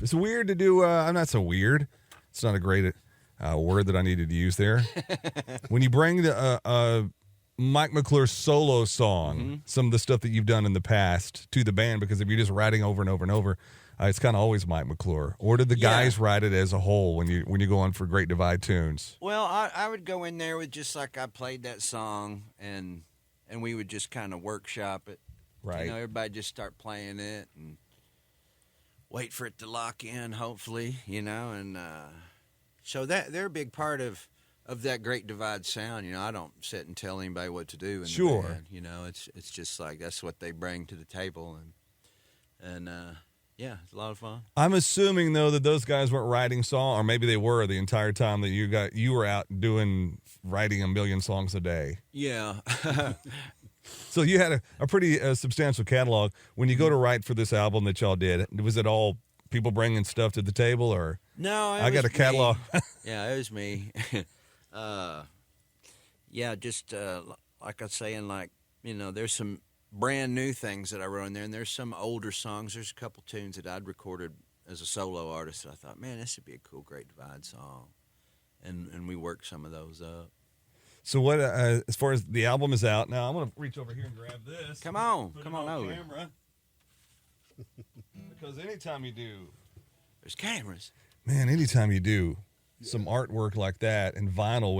It's weird to do. I'm not so weird. It's not a great word that I needed to use there. When you bring the Mike McClure solo song, some of the stuff that you've done in the past to the band, because if you're just writing over and over and over, it's kind of always Mike McClure. Or did the guys write it as a whole when you go on for Great Divide tunes? Well, I would go in there with just like I played that song, and we would just kind of workshop it. Right. Everybody just start playing it and wait for it to lock in, hopefully, and so they're a big part of that Great Divide sound. I don't sit and tell anybody what to do in the band. It's just like that's what they bring to the table, and yeah, it's a lot of fun. I'm assuming though that those guys weren't writing songs, or maybe they were the entire time that you were out writing a million songs a day. Yeah. So you had a pretty substantial catalog. When you go to write for this album that y'all did, was it all people bringing stuff to the table, or no? I got a catalog. Yeah, it was me. Yeah, just like I was saying, there's some brand new things that I wrote in there, and there's some older songs. There's a couple tunes that I'd recorded as a solo artist that I thought, man, this would be a cool Great Divide song, and we worked some of those up. So what? As far as the album is out now, I'm gonna reach over here and grab this. Come on over. Camera. Because anytime you do, there's cameras. Man, anytime you do some artwork like that and vinyl,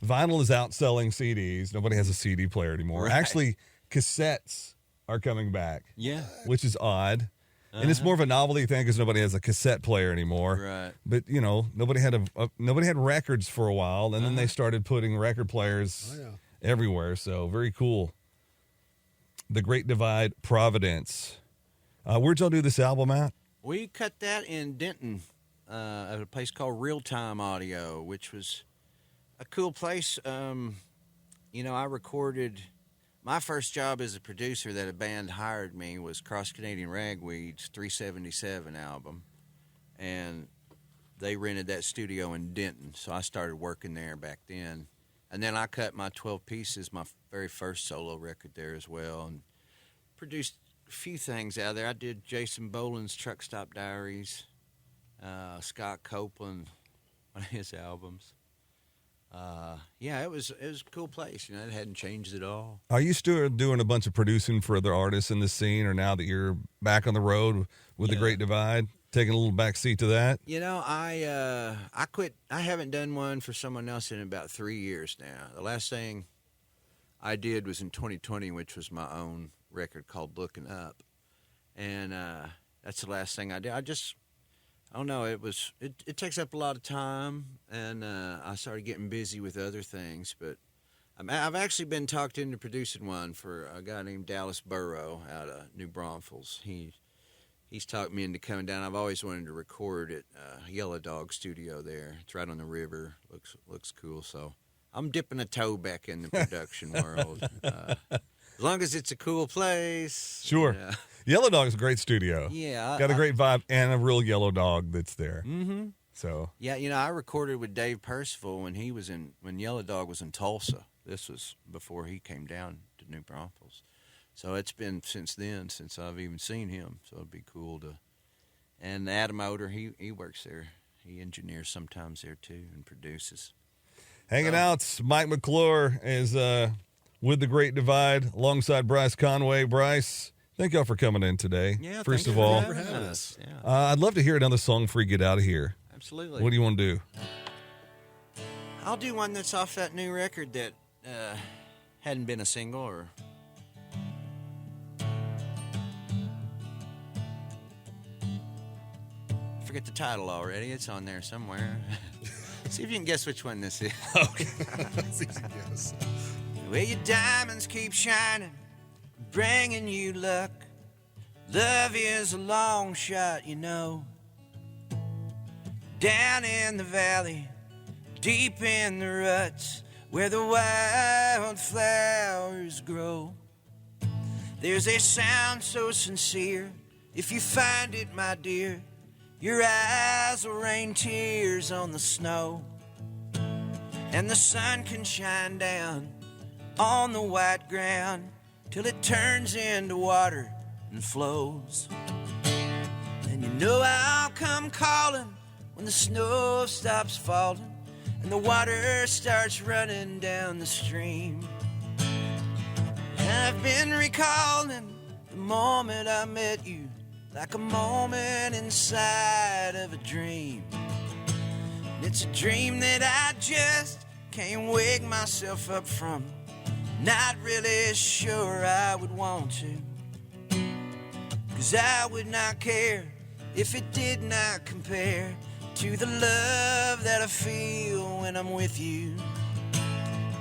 vinyl is outselling CDs. Nobody has a CD player anymore. Right. Actually, cassettes are coming back. Yeah, which is odd. And it's more of a novelty thing because nobody has a cassette player anymore. Right. But nobody had records for a while, and then they started putting record players everywhere. So very cool. The Great Divide, Providence. Where'd y'all do this album at? We cut that in Denton, at a place called Real Time Audio, which was a cool place. I recorded. My first job as a producer that a band hired me was Cross Canadian Ragweed's 377 album, and they rented that studio in Denton, so I started working there back then. And then I cut my 12 Pieces, my very first solo record there as well, and produced a few things out there. I did Jason Boland's Truck Stop Diaries, Scott Copeland, one of his albums. Yeah, it was a cool place. It hadn't changed at all. Are you still doing a bunch of producing for other artists in the scene, or now that you're back on the road with the Great Divide, taking a little back seat to that? I quit. I haven't done one for someone else in about 3 years now. The last thing I did was in 2020, which was my own record called Looking Up, and that's the last thing I did. I don't know. It takes up a lot of time, and I started getting busy with other things. But I've actually been talked into producing one for a guy named Dallas Burrow out of New Braunfels. He's talked me into coming down. I've always wanted to record at Yellow Dog Studio there. It's right on the river. Looks cool. So I'm dipping a toe back in the production world. As long as it's a cool place. Sure. Yellow Dog's a great studio. Yeah. Got a great vibe and a real yellow dog that's there. Mm-hmm. So. Yeah, I recorded with Dave Percival when Yellow Dog was in Tulsa. This was before he came down to New Braunfels. So it's been since then since I've even seen him. So it'd be cool to. And Adam Oder, he works there. He engineers sometimes there too and produces. Hanging out, Mike McClure is with the Great Divide alongside Bryce Conway. Bryce, thank y'all for coming in today. Yeah, first of all, for having us. Yeah. I'd love to hear another song before you get out of here. Absolutely. What do you want to do? I'll do one that's off that new record that hadn't been a single or. I forget the title already. It's on there somewhere. See if you can guess which one this is. Okay. It's easy to guess. Well, your diamonds keep shining, bringing you luck. Love is a long shot, Down in the valley, deep in the ruts, where the wildflowers grow. There's a sound so sincere, if you find it, my dear, your eyes will rain tears on the snow. And the sun can shine down on the white ground till it turns into water and flows. And you know I'll come calling when the snow stops falling and the water starts running down the stream. I've been recalling the moment I met you, like a moment inside of a dream. And it's a dream that I just can't wake myself up from. Not really sure I would want to, 'cause I would not care if it did not compare to the love that I feel when I'm with you.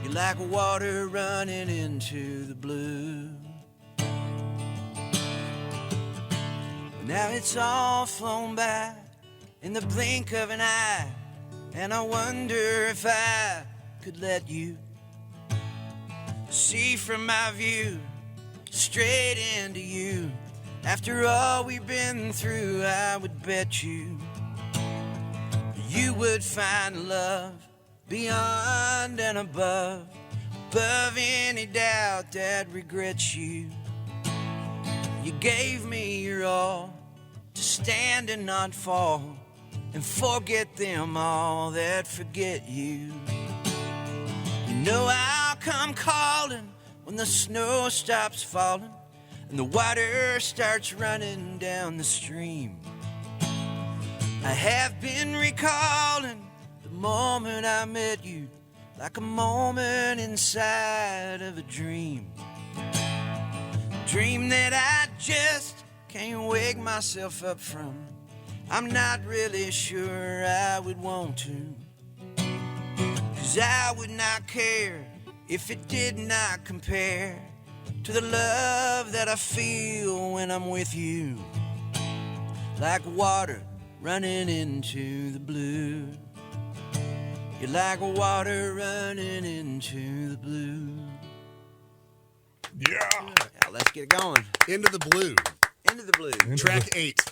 You're like water running into the blue. Now it's all flown by in the blink of an eye, and I wonder if I could let you see from my view straight into you. After all we've been through, I would bet you would find love beyond and above any doubt that regrets you. You gave me your all to stand and not fall, and forget them all that forget you. You know I'll come calling when the snow stops falling and the water starts running down the stream. I have been recalling the moment I met you, like a moment inside of a dream. Dream that I just can't wake myself up from. I'm not really sure I would want to, 'cause I would not care if it did not compare to the love that I feel when I'm with you. Like water running into the blue. You're like water running into the blue. Yeah. Now let's get it going. Into the Blue. Into the blue. Track 8.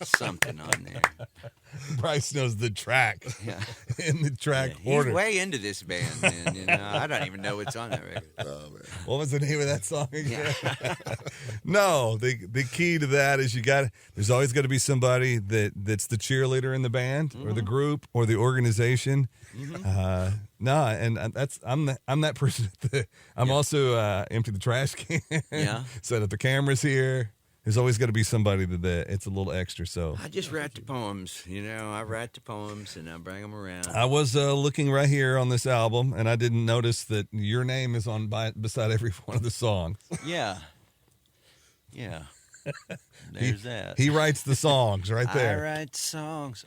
Something on there. Bryce knows the track Yeah. in the track He's order. way into this band, man. You know, I don't even know what's on that record. Oh, man. What was the name of that song again? No, the key to that is there's always got to be somebody that's the cheerleader in the band or the group or the organization. I'm that person. I'm also empty the trash can. Yeah. Set up the cameras here. There's always got to be somebody that it's a little extra. So I just write the poems. You know, I write the poems and I bring them around. I was looking right here on this album, and I didn't notice that your name is beside every one of the songs. Yeah. There's that. He writes the songs right there. I write songs.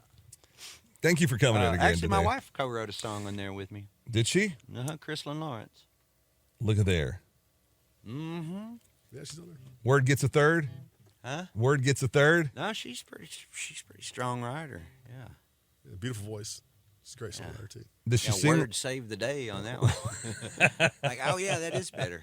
Thank you for coming in again Actually, today. my wife co-wrote a song on there with me. Did she? Chrislyn Lawrence. Look at there. Mm-hmm. Yeah, she's on there. Word gets a third. Huh? Word gets a third. No, she's pretty strong writer. Yeah. Yeah, beautiful voice. She's a great songwriter, too. Does she sing? Word saved the day on that one. Like, oh yeah, that is better.